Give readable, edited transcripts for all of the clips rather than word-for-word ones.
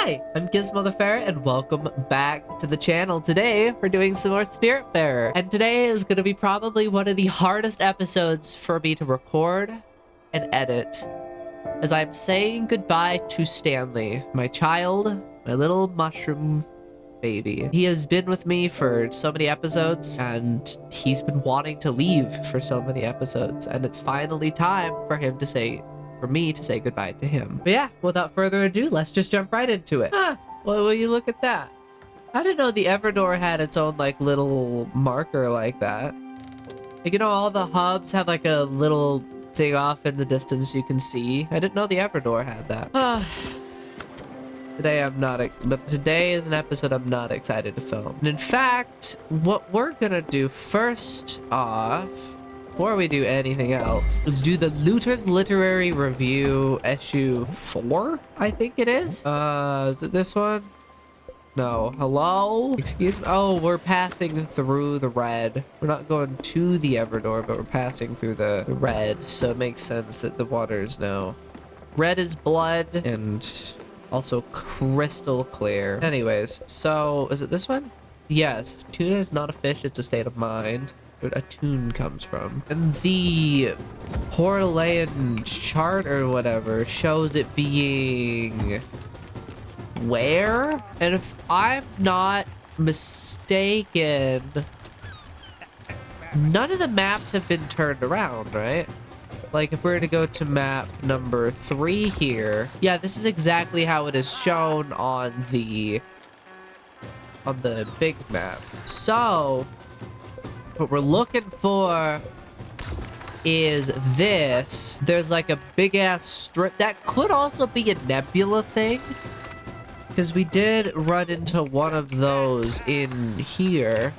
Hi, I'm Gizmo and welcome back to the channel. Today, we're doing some more Spiritfarer. And today is going to be probably one of the hardest episodes for me to record and edit, as I'm saying goodbye to Stanley, my child, my little mushroom baby. He has been with me for so many episodes, and he's been wanting to leave for so many episodes, and it's finally time for me to say goodbye to him. But yeah, without further ado, let's just jump right into it. Well, will you look at that? I didn't know the Everdoor had its own like little marker like that. Like, you know, all the hubs have like a little thing off in the distance you can see. I didn't know the Everdoor had that. Today is an episode I'm not excited to film. And in fact, what we're gonna do first off, before we do anything else, is do the Looter's Literary Review issue 4, I think it is. Is it this one? No. Hello? Excuse me? Oh, we're passing through the red. We're not going to the Everdoor, but we're passing through the red, so it makes sense that the water is now red as blood and also crystal clear. Anyways, so is it this one? Yes. Tuna is not a fish, it's a state of mind. Where a tune comes from. And the Portalayan chart or whatever shows it being where? And if I'm not mistaken, none of the maps have been turned around, right? Like if we were to go to map number 3 here, yeah, this is exactly how it is shown on the big map. So what we're looking for is this. There's like a big ass strip that could also be a nebula thing, because we did run into one of those in here,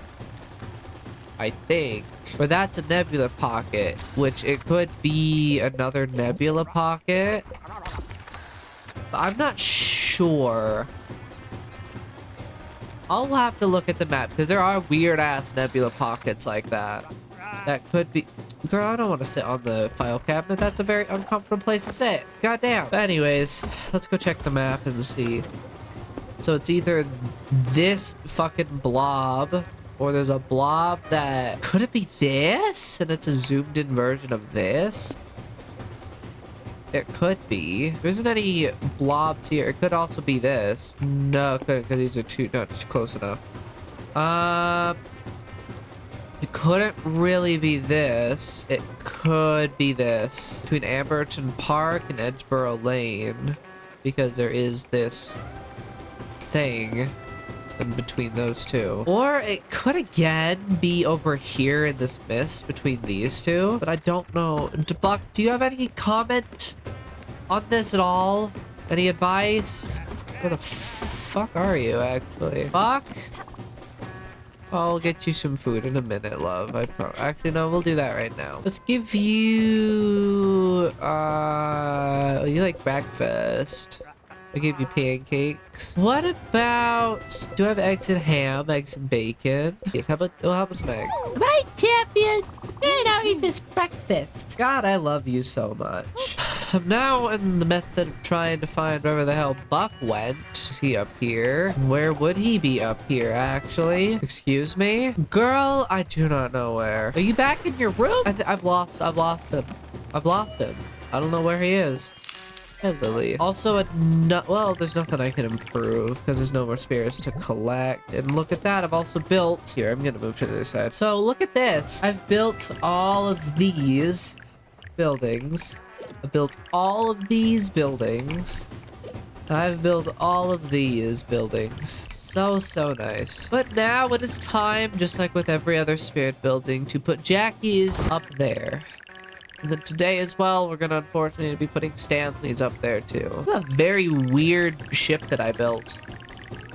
I think. Or that's a nebula pocket, which it could be another nebula pocket, but I'm not sure. I'll have to look at the map, because there are weird-ass nebula pockets like that. That could be... Girl, I don't want to sit on the file cabinet. That's a very uncomfortable place to sit. Goddamn. But anyways, let's go check the map and see. So it's either this fucking blob, or there's a blob that... Could it be this? And it's a zoomed-in version of this? It could be. There isn't any blobs here. It could also be this. No, it couldn't, because these are not close enough. It couldn't really be this. It could be this. Between Amberton Park and Edgeboro Lane, because there is this thing in between those two. Or it could again be over here in this mist between these two, but I don't know. Buck, do you have any comment on this at all? Any advice? Where the fuck are you, actually? Buck? I'll get you some food in a minute, love. Actually, no, we'll do that right now. Let's give you... you like breakfast. I'll give you pancakes. What about... Do I have eggs and ham? Eggs and bacon? Yes, how about some eggs? My champion! May now eat this breakfast. God, I love you so much. I'm now in the method of trying to find wherever the hell Buck went. Is he up here? Where would he be up here, actually? Excuse me? Girl, I do not know where. Are you back in your room? I've lost him. I've lost him. I don't know where he is. Hey, Lily. Also, well, there's nothing I can improve because there's no more spirits to collect. And look at that, I've also built... Here, I'm gonna move to the other side. So, look at this. I've built all of these buildings. I've built all of these buildings. I've built all of these buildings. So nice. But now it is time, just like with every other spirit building, to put Jackie's up there. And then today as well, we're gonna unfortunately be putting Stanley's up there too. A very weird ship that I built.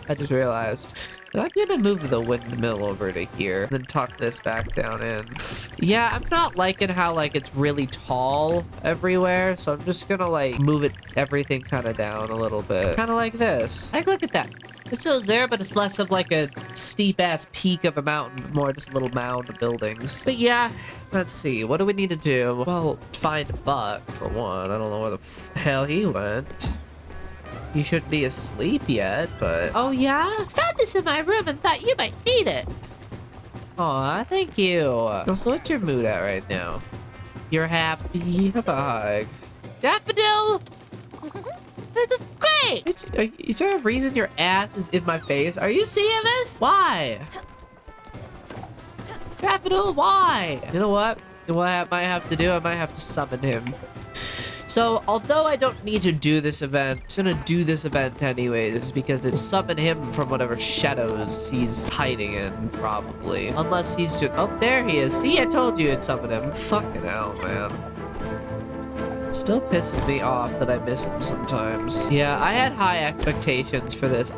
I just realized. And I'm gonna move the windmill over to here, and then tuck this back down in. Yeah, I'm not liking how like it's really tall everywhere, so I'm just gonna like move everything kind of down a little bit. Kind of like this. Like, look at that. It still's there, but it's less of like a steep-ass peak of a mountain, more just a little mound of buildings. But yeah, let's see. What do we need to do? Well, find Buck, for one. I don't know where the hell he went. You shouldn't be asleep yet, but... Oh, yeah? Found this in my room and thought you might need it. Aw, thank you. Also, what's your mood at right now? You're happy? Have a hug. Daffodil! This is great! Is there a reason your ass is in my face? Are you seeing this? Why? Daffodil, why? You know what? What I might have to do? I might have to summon him. So, although I don't need to do this event, I'm gonna do this event anyways, because it summon him from whatever shadows he's hiding in, probably. Unless he's just... Oh, there he is. See, I told you it'd summon him. Fucking hell, man. Still pisses me off that I miss him sometimes. Yeah, I had high expectations for this.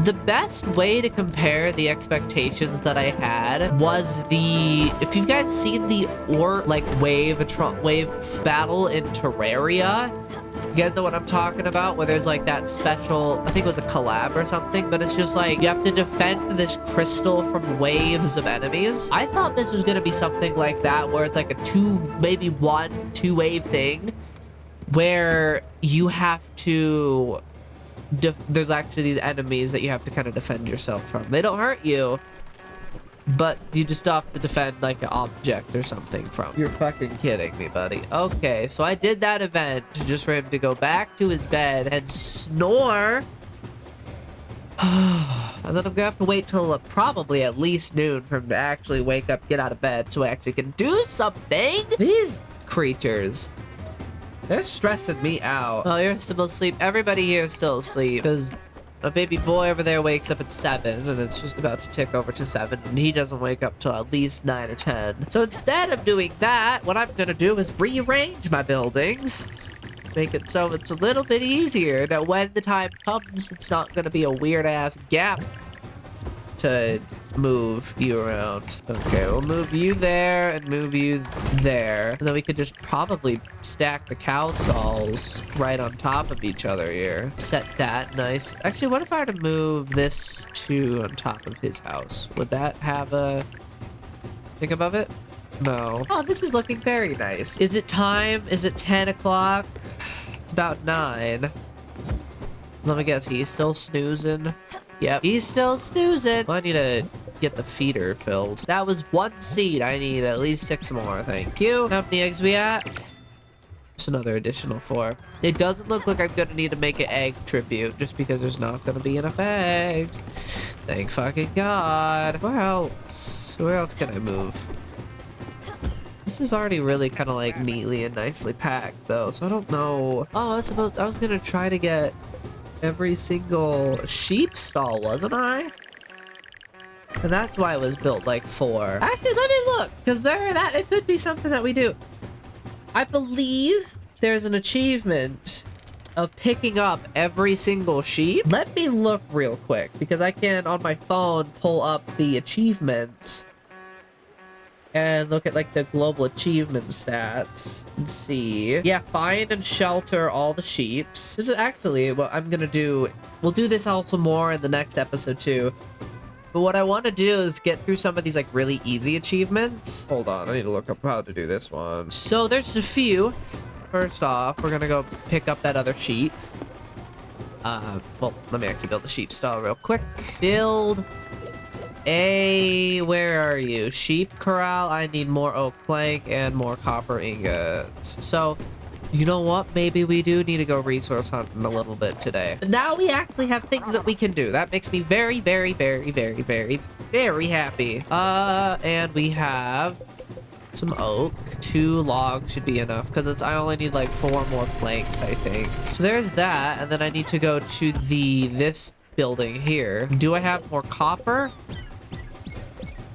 The best way to compare the expectations that I had was if you've guys seen the wave battle in Terraria, you guys know what I'm talking about, where there's like that special, I think it was a collab or something, but it's just like you have to defend this crystal from waves of enemies. I thought this was gonna be something like that, where it's like a maybe 1-2 wave thing, where you have to there's actually these enemies that you have to kind of defend yourself from. They don't hurt you, but you just have to defend like an object or something from. You're fucking kidding me, buddy. Okay, so I did that event just for him to go back to his bed and snore. And then I'm gonna have to wait till probably at least noon for him to actually wake up, get out of bed, so I actually can do something. These creatures, they're stressing me out. Oh, you're still asleep. Everybody here is still asleep because a baby boy over there wakes up at 7 and it's just about to tick over to 7 and he doesn't wake up till at least 9 or 10. So instead of doing that, what I'm gonna do is rearrange my buildings. Make it so it's a little bit easier that when the time comes, it's not gonna be a weird ass gap to move you around. Okay, we'll move you there and move you there. And then we could just probably stack the cow stalls right on top of each other here. Set that nice. Actually, what if I were to move this to on top of his house? Would that have a thing above it? No. Oh, this is looking very nice. Is it time? Is it 10 o'clock? It's about 9. Let me guess, he's still snoozing. Yep, he's still snoozing. Well, I need to get the feeder filled. That was 1 seed. I need at least 6 more. Thank you. How many eggs we at? Just another additional 4. It doesn't look like I'm gonna need to make an egg tribute just because there's not gonna be enough eggs. Thank fucking God. Where else? Where else can I move? This is already really kind of like neatly and nicely packed though, so I don't know. Oh, I was gonna try to get every single sheep stall, wasn't I? And that's why it was built like 4. Actually, let me look, because it could be something that we do. I believe there's an achievement of picking up every single sheep. Let me look real quick, because I can on my phone pull up the achievement and look at like the global achievement stats and see. Yeah, find and shelter all the sheeps. This is actually what I'm gonna do. We'll do this also more in the next episode too. But what I want to do is get through some of these like really easy achievements. Hold on, I need to look up how to do this one. So there's a few. First off, we're gonna go pick up that other sheep. Well, let me actually build the sheep stall real quick. Build where are you? Sheep corral. I need more oak plank and more copper ingots. So, you know what? Maybe we do need to go resource hunting a little bit today. But now we actually have things that we can do. That makes me very, very, very, very, very, very happy. And we have some oak. 2 logs should be enough because I only need like 4 more planks, I think. So there's that, and then I need to go to this building here. Do I have more copper?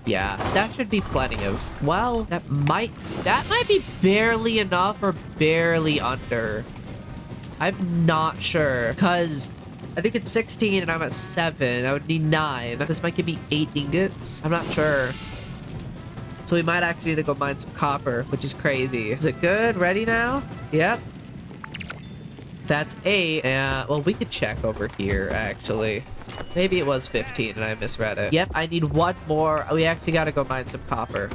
Yeah, that should be plenty of. Well, that might be barely enough or barely under. I'm not sure because I think it's 16 and I'm at 7. I would need 9. This might give me 8 ingots. I'm not sure. So we might actually need to go mine some copper, which is crazy. Is it good? Ready now? Yep. That's 8. Yeah, well, we could check over here, actually. Maybe it was 15 and I misread it. Yep, I need 1 more. We actually got to go mine some copper.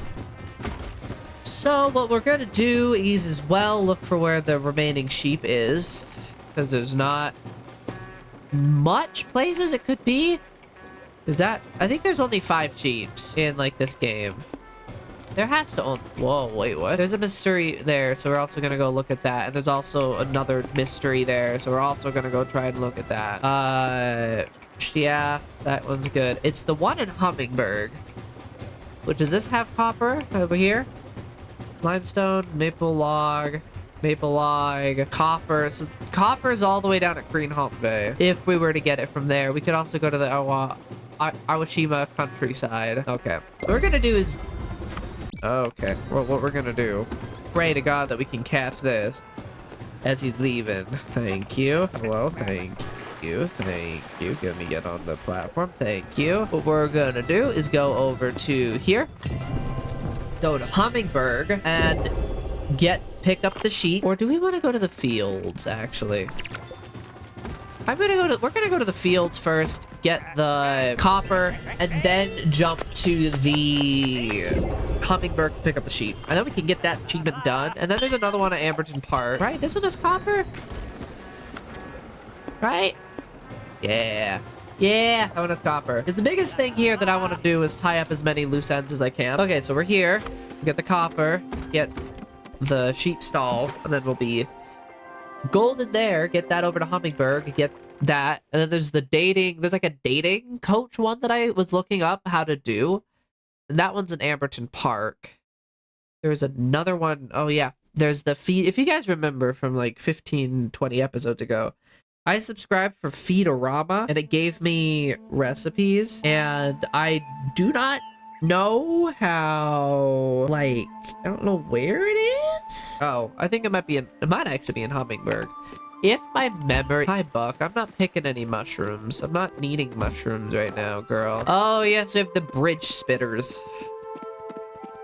So what we're going to do is as well look for where the remaining sheep is. Because there's not much places it could be. Is that... I think there's only 5 sheeps in, like, this game. There has to only... Whoa, wait, what? There's a mystery there, so we're also gonna go look at that. And there's also another mystery there, so we're also gonna go try and look at that. Yeah, that one's good. It's the one in Hummingbird. Which, does this have copper over here? Limestone, maple log, copper. So copper's all the way down at Greenhalt Bay. If we were to get it from there, we could also go to the Awashima countryside. Okay. What we're gonna do is... Okay. Well, what we're gonna do... Pray to God that we can catch this as he's leaving. Thank you. Hello, thank you. Thank you. Let me get on the platform. Thank you. What we're gonna do is go over to here. Go to Hummingbird and pick up the sheep. Or do we want to go to the fields, actually? We're gonna go to the fields first, get the copper, and then jump to the Hummingbird to pick up the sheep. And then we can get that achievement done. And then there's another one at Amberton Park. Right? This one is copper? Right? Yeah. Yeah, that one is copper. Because the biggest thing here that I want to do is tie up as many loose ends as I can. Okay, so we're here. We get the copper, get the sheep stall, and then we'll be golden there. Get that over to Hummingbird, get that. And then there's there's like a dating coach one that I was looking up how to do. And that one's in Amberton Park. There's another one. Oh, yeah. There's the feed. If you guys remember from like 15, 20 episodes ago, I subscribed for Feedorama, and it gave me recipes, and I do not know how, like, I don't know where it is. Oh, I think it might actually be in Hummingbird. If my memory... Hi, Buck. I'm not picking any mushrooms. I'm not needing mushrooms right now, girl. Oh, yes, we have the bridge spitters.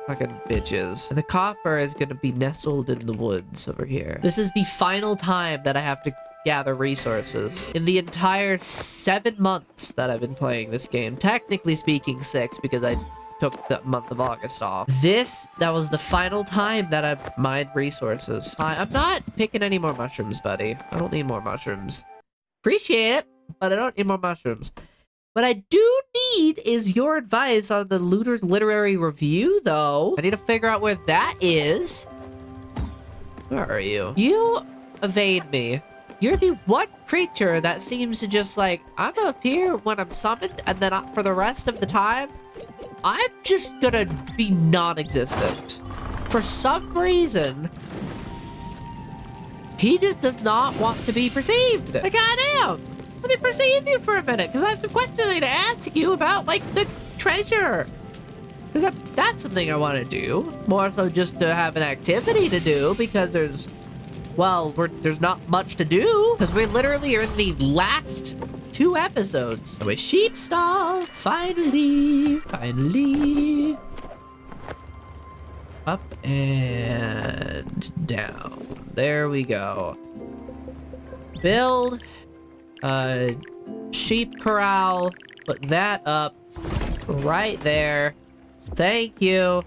Fucking bitches. And the copper is gonna be nestled in the woods over here. This is the final time that I have to gather resources in the entire 7 months that I've been playing this game. Technically speaking 6, because I took the month of August off. That was the final time that I mined resources. I'm not picking any more mushrooms, buddy. I don't need more mushrooms. Appreciate it, but I don't need more mushrooms. What I do need is your advice on the Looter's Literary Review, though. I need to figure out where that is. Where are you? You evade me. You're the one creature that seems to just like, I'm up here when I'm summoned, and then for the rest of the time, I'm just gonna be non-existent. For some reason, he just does not want to be perceived. Like, goddamn, let me perceive you for a minute, because I have some questions I need to ask you about, like, the treasure. Because that's something I want to do. More so just to have an activity to do, because there's not much to do. Because we literally are in the last 2 episodes. So a sheep stall, finally. Up and down. There we go. Build a sheep corral. Put that up right there. Thank you.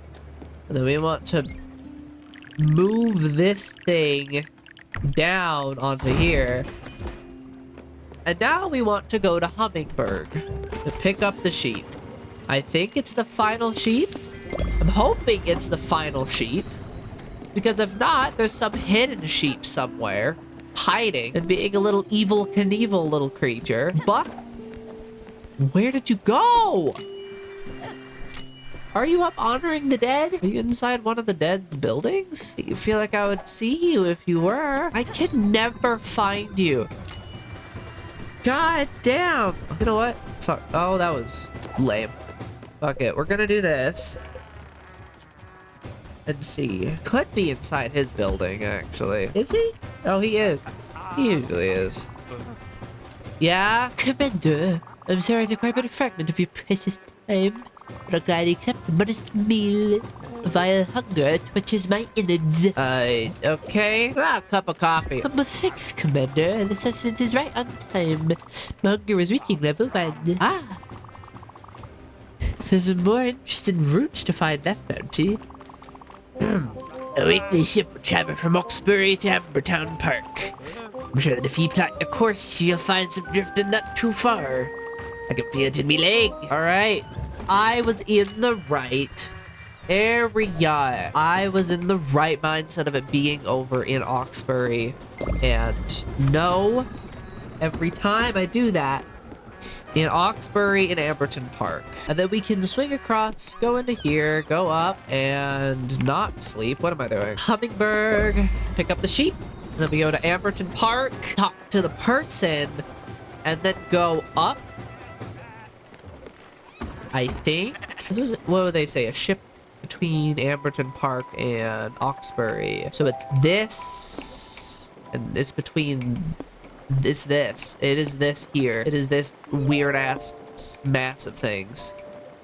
And then we want to move this thing down onto here. And now we want to go to Hummingbird to pick up the sheep. I think it's the final sheep. I'm hoping it's the final sheep. Because if not, there's some hidden sheep somewhere hiding and being a little evil Knievel little creature. But where did you go? Are you up honoring the dead? Are you inside one of the dead's buildings? You feel like I would see you if you were. I can never find you. God damn. You know what? Fuck. Oh, that was lame. Fuck it. We're gonna do this. And see. Could be inside his building, actually. Is he? Oh, he is. He usually is. Yeah? Commander, I'm sorry to quite a fragment of your precious time. But I'll gladly accept a modest meal. Vile hunger twitches my innards. Okay. A cup of coffee. Number 6, Commander. The sustenance is right on time. My hunger is reaching level 1. Ah! There's a more interesting route to find that bounty. A weekly ship will travel from Hawkesbury to Ambertown Park. I'm sure that if you plot your course, you'll find some drifting not too far. I can feel it in me leg. All right. I was in the right area. I was in the right mindset of it being over in Oxbury. And no, every time I do that, in Oxbury and Amberton Park. And then we can swing across, go into here, go up, and not sleep. What am I doing? Hummingberg, pick up the sheep. And then we go to Amberton Park, talk to the person, and then go up. I think. What would they say? A ship between Amberton Park and Oxbury. So it's this, and it's between. It's this. It is this here. It is this weird ass mass of things.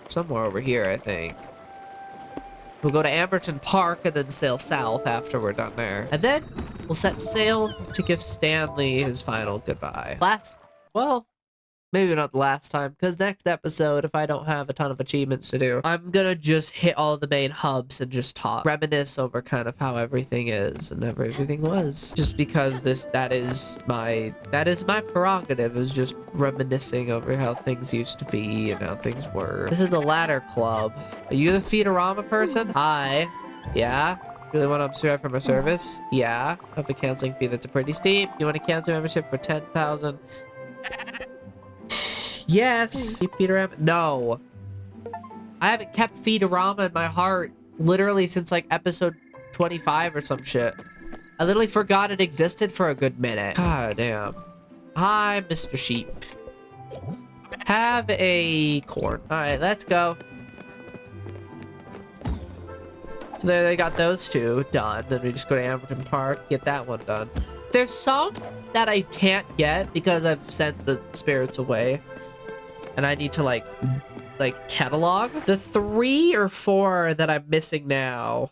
Somewhere over here, I think. We'll go to Amberton Park and then sail south after we're done there. And then we'll set sail to give Stanley his final goodbye. Well, maybe not the last time, because next episode, if I don't have a ton of achievements to do, I'm gonna just hit all the main hubs and just talk, reminisce over kind of how everything is and everything was. Just because that is my prerogative, is just reminiscing over how things used to be and how things were. This is the Ladder Club. Are you the Feedorama person? Hi. Yeah? Really want to subscribe for my service? Yeah. I have a canceling fee that's pretty steep. You want to cancel membership for 10,000? Yes. Keep Feedorama? No. I haven't kept Feedorama in my heart literally since like episode 25 or some shit. I literally forgot it existed for a good minute. God damn. Hi, Mr. Sheep. Have a corn. Alright, let's go. So there they got those two done. Then we just go to Amberton Park, get that one done. There's some that I can't get because I've sent the spirits away. And I need to like catalog. The 3 or 4 that I'm missing now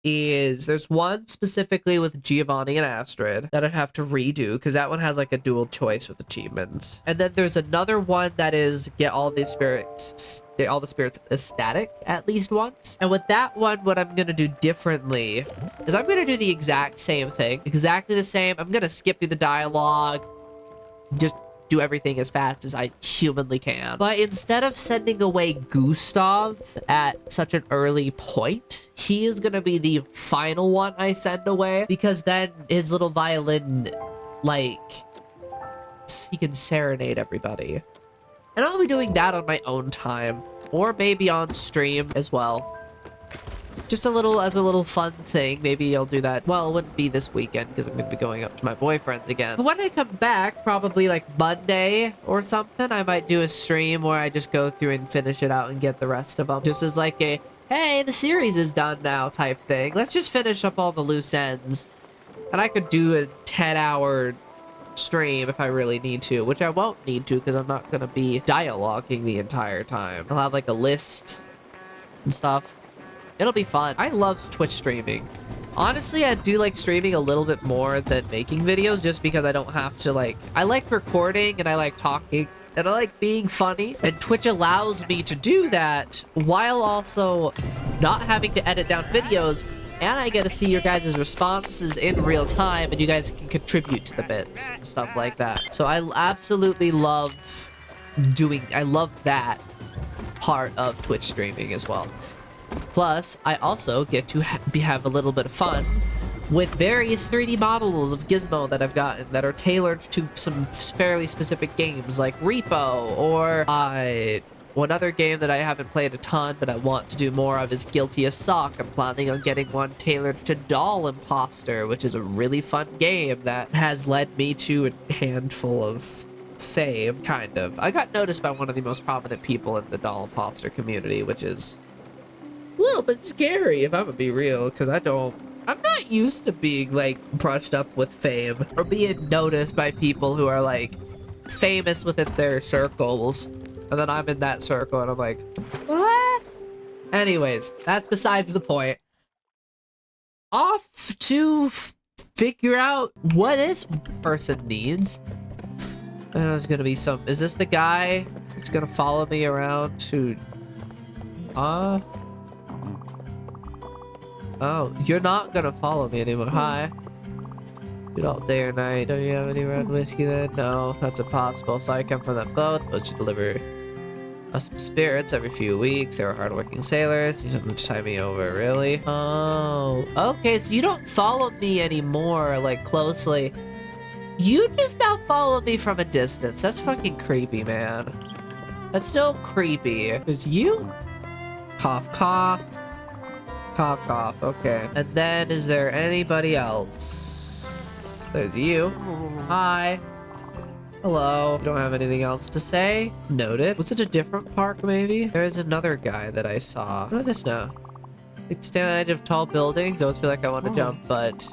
is, there's one specifically with Giovanni and Astrid that I'd have to redo because that one has like a dual choice with achievements. And then there's another one that is get all the spirits ecstatic at least once. And with that one, what I'm gonna do differently is I'm gonna do the exact same thing, exactly the same. I'm gonna skip through the dialogue, just do everything as fast as I humanly can. But instead of sending away Gustav at such an early point, he is gonna be the final one I send away, because then his little violin, like, he can serenade everybody. And I'll be doing that on my own time, or maybe on stream as well. Just as a little fun thing. Maybe I'll do that. Well, it wouldn't be this weekend because I'm going to be going up to my boyfriend's again. But when I come back, probably like Monday or something, I might do a stream where I just go through and finish it out and get the rest of them. Just as like a, hey, the series is done now type thing. Let's just finish up all the loose ends. And I could do a 10-hour stream if I really need to, which I won't need to because I'm not going to be dialoguing the entire time. I'll have like a list and stuff. It'll be fun. I love Twitch streaming. Honestly, I do like streaming a little bit more than making videos just because I don't have to like... I like recording and I like talking and I like being funny. And Twitch allows me to do that while also not having to edit down videos. And I get to see your guys' responses in real time and you guys can contribute to the bits and stuff like that. So I absolutely love I love that part of Twitch streaming as well. Plus, I also get to have a little bit of fun with various 3D models of Gizmo that I've gotten that are tailored to some fairly specific games like Repo, or one other game that I haven't played a ton but I want to do more of is Guilty as Sock. I'm planning on getting one tailored to Doll Imposter, which is a really fun game that has led me to a handful of fame, kind of. I got noticed by one of the most prominent people in the Doll Imposter community, which is a little bit scary if I'm gonna be real, because I'm not used to being like brushed up with fame or being noticed by people who are like famous within their circles, and then I'm in that circle and I'm like, what? Anyways, that's besides the point. Off to figure out what this person needs. And there's gonna be is this the guy who's gonna follow me around to Oh, you're not gonna follow me anymore. Hi. Dude, all day or night. Don't you have any red whiskey then? No, that's impossible. So I come from that boat. Boats you deliver us some spirits every few weeks. They were hardworking sailors. You something to tie me over, really? Oh, okay. So you don't follow me anymore, like, closely. You just now follow me from a distance. That's fucking creepy, man. That's still creepy. Because you... Cough, cough. Cough, cough. Okay. And then, is there anybody else? There's you. Hi. Hello. You don't have anything else to say? Noted. Was it a different park, maybe? There's another guy that I saw. What is this now? Like, stand on the edge of tall buildings. Always feel like I want to jump, but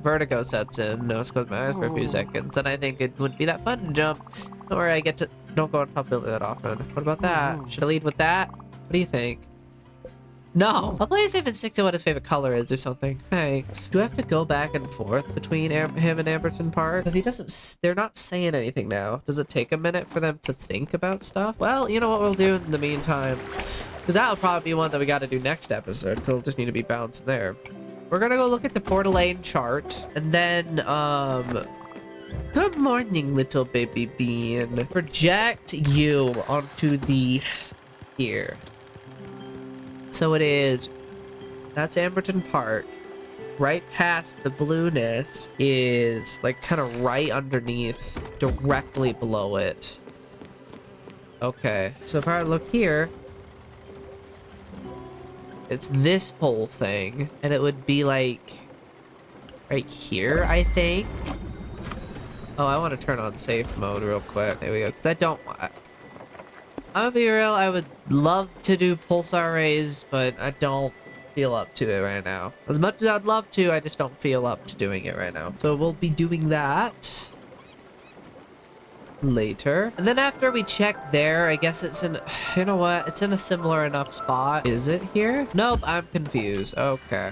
vertigo sets in. No, it's closed my eyes for a few seconds, and I think it wouldn't be that fun to jump. Don't worry, I get to... Don't go on top building that often. What about that? Should I lead with that? What do you think? No! I'll play it safe and stick to what his favorite color is or something. Thanks. Do I have to go back and forth between him and Amberton Park? Because he doesn't... They're not saying anything now. Does it take a minute for them to think about stuff? Well, you know what we'll do in the meantime? Because that'll probably be one that we got to do next episode. Because we'll just need to be bouncing there. We're gonna go look at the Port Elaine chart. And then, Good morning, little baby bean. Project you onto the... Here. So it is... That's Amberton Park. Right past the blueness is, like, kind of right underneath, directly below it. Okay. So if I look here... It's this whole thing. And it would be, like... Right here, I think? Oh, I want to turn on safe mode real quick. There we go. Because I don't... I'm gonna be real, I would love to do pulsar rays, but I don't feel up to it right now. As much as I'd love to, I just don't feel up to doing it right now. So we'll be doing that later. And then after we check there, I guess it's in... You know what? It's in a similar enough spot. Is it here? Nope, I'm confused. Okay.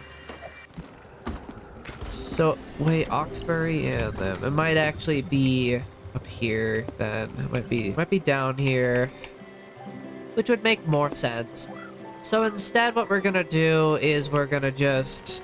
So, wait, Oxbury and them. It might actually be up here then. It might be down here. Which would make more sense. So instead, what we're gonna do is we're gonna just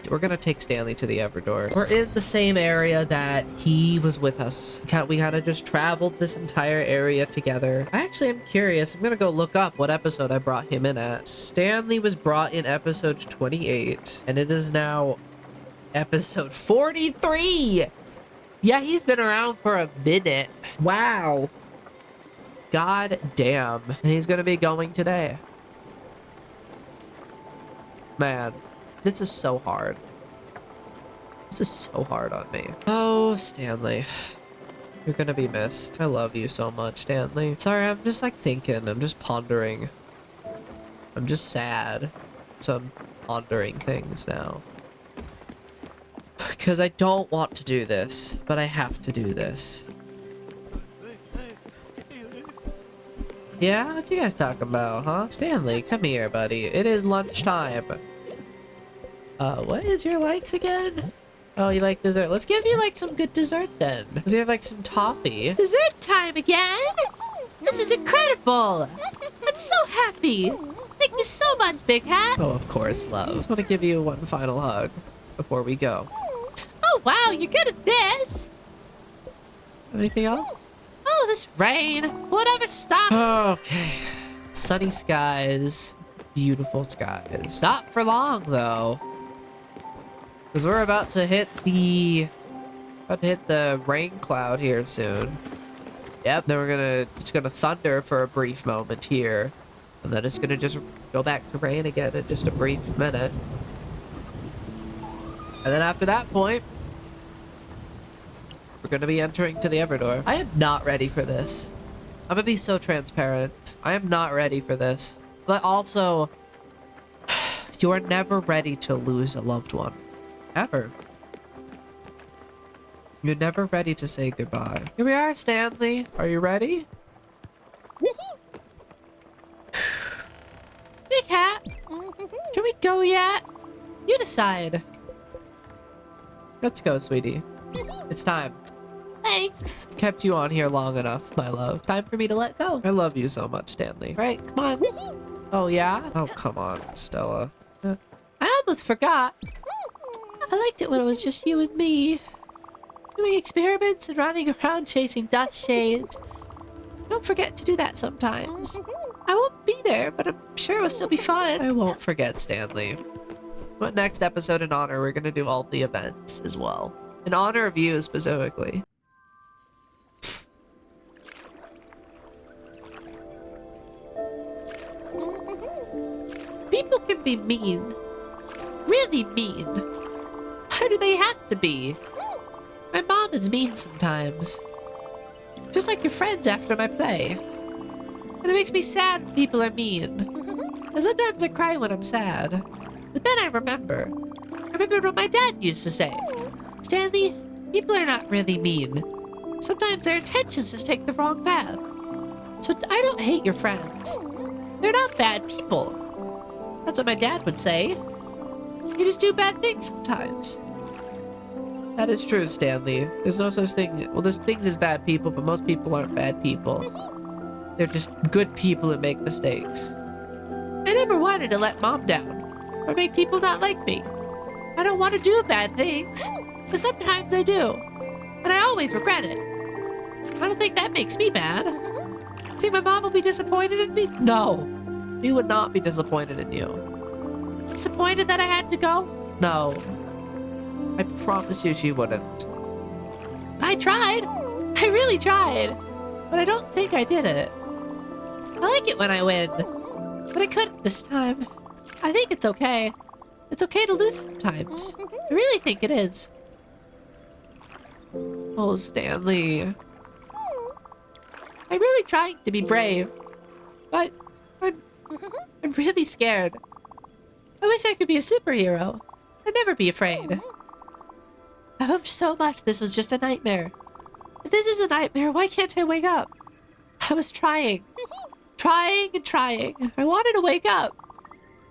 we're gonna take Stanley to the Everdor. We're in the same area that he was with us. We kind of just traveled this entire area together. I actually am curious. I'm gonna go look up what episode I brought him in at. Stanley was brought in episode 28, and it is now episode 43. Yeah, he's been around for a minute. Wow. God damn. And he's gonna be going today. Man, this is so hard. This is so hard on me. Oh, Stanley. You're gonna be missed. I love you so much, Stanley. Sorry, I'm just like thinking. I'm just pondering. I'm just sad. So I'm pondering things now. Because I don't want to do this, but I have to do this. Yeah? What you guys talking about, huh? Stanley, come here, buddy. It is lunchtime. What is your likes again? Oh, you like dessert? Let's give you, like, some good dessert, then. Let's have, like, some toffee. Dessert time again? This is incredible! I'm so happy! Thank you so much, Big Hat! Oh, of course, love. Just want to give you one final hug before we go. Oh, wow, you're good at this! Anything else? Oh, this rain! Whatever, stop! Okay. Sunny skies. Beautiful skies. Not for long, though. Because we're about to hit the rain cloud here soon. Yep, then it's gonna thunder for a brief moment here. And then it's gonna just go back to rain again in just a brief minute. And then after that point, we're gonna be entering to the Everdor. I am not ready for this. I'm gonna be so transparent. I am not ready for this. But also, you are never ready to lose a loved one. Ever. You're never ready to say goodbye. Here we are, Stanley. Are you ready? Big Hat! Can we go yet? You decide. Let's go, sweetie. It's time. Thanks. Kept you on here long enough, my love. Time for me to let go. I love you so much, Stanley. Right, come on. Oh, yeah? Oh, come on, Stella. I almost forgot. I liked it when it was just you and me. doing experiments and running around chasing dust shades. Don't forget to do that sometimes. I won't be there, but I'm sure it'll still be fun. I won't forget, Stanley. But next episode in honor, we're gonna do all the events as well. In honor of you specifically. People can be mean. Really mean. Why do they have to be? My mom is mean sometimes. Just like your friends after my play. And it makes me sad when people are mean. And sometimes I cry when I'm sad. But then I remember. I remembered what my dad used to say. Stanley, people are not really mean. Sometimes their intentions just take the wrong path. So I don't hate your friends. They're not bad people. That's what my dad would say. You just do bad things sometimes. That is true, Stanley. There's no such thing. Well, there's things as bad people, but most people aren't bad people. They're just good people that make mistakes. I never wanted to let Mom down or make people not like me. I don't want to do bad things, but sometimes I do. And I always regret it. I don't think that makes me bad. Think my mom will be disappointed in me? No. We would not be disappointed in you. Disappointed that I had to go? No. I promise you she wouldn't. I tried. I really tried. But I don't think I did it. I like it when I win. But I couldn't this time. I think it's okay. It's okay to lose sometimes. I really think it is. Oh, Stanley. I'm really trying to be brave. But I'm really scared. I wish I could be a superhero. I'd never be afraid. I hope so much this was just a nightmare. If this is a nightmare, why can't I wake up? I was trying. Trying and trying. I wanted to wake up.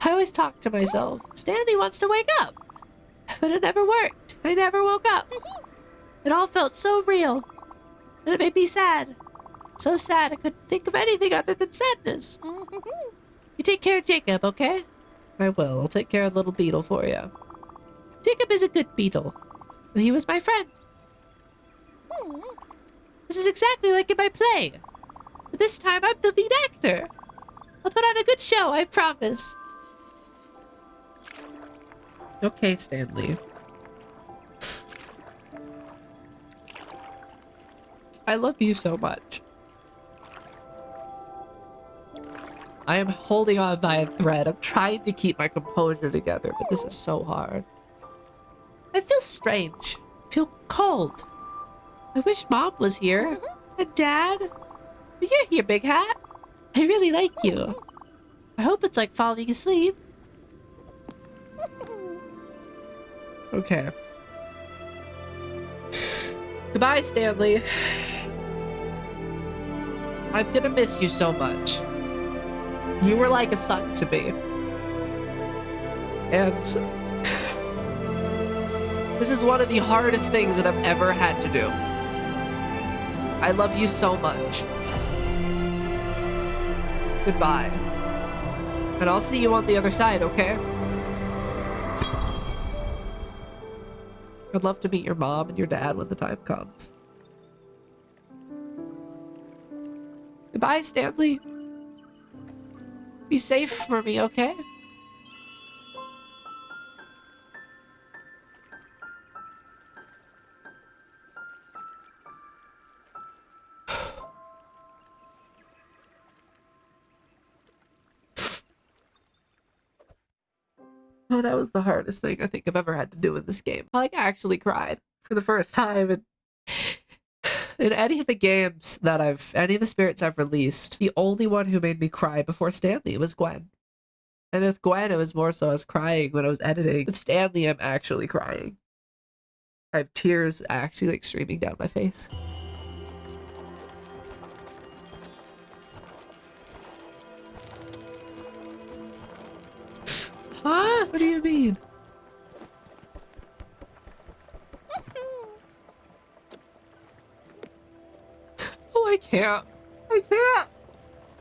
I always talk to myself. Stanley wants to wake up. But it never worked. I never woke up. It all felt so real. And it made me sad. So sad I couldn't think of anything other than sadness. You take care of Jacob, okay? I will. I'll take care of little Beetle for you. Jacob is a good beetle. And he was my friend. This is exactly like in my play. But this time I'm the lead actor. I'll put on a good show, I promise. Okay, Stanley. I love you so much. I am holding on by a thread. I'm trying to keep my composure together, but this is so hard. I feel strange. I feel cold. I wish Mom was here. And Dad. But you're here, Big Hat. I really like you. I hope it's like falling asleep. Okay. Goodbye, Stanley. I'm gonna miss you so much. You were like a son to me. And this is one of the hardest things that I've ever had to do. I love you so much. Goodbye. And I'll see you on the other side, okay? I'd love to meet your mom and your dad when the time comes. Goodbye, Stanley. Be safe for me, okay? Oh, that was the hardest thing I think I've ever had to do in this game. I actually cried for the first time in any of the games that any of the spirits I've released. The only one who made me cry before Stanley was Gwen. And with Gwen, it was more so I was crying when I was editing. With Stanley, I'm actually crying. I have tears actually like streaming down my face. Huh? What do you mean? Oh, I can't. I can't.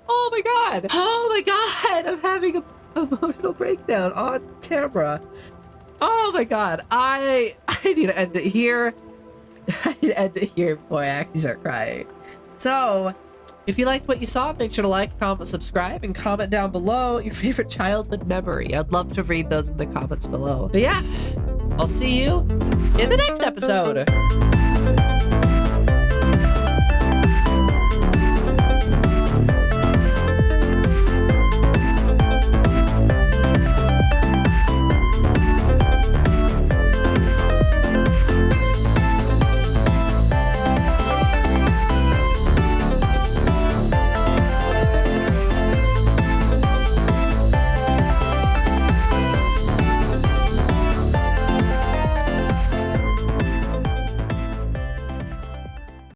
Oh my god. Oh my god. I'm having an emotional breakdown on camera. Oh my god. I need to end it here. I'd end it here before I actually start crying. So, if you liked what you saw, make sure to like, comment, subscribe, and comment down below your favorite childhood memory. I'd love to read those in the comments below. But yeah, I'll see you in the next episode.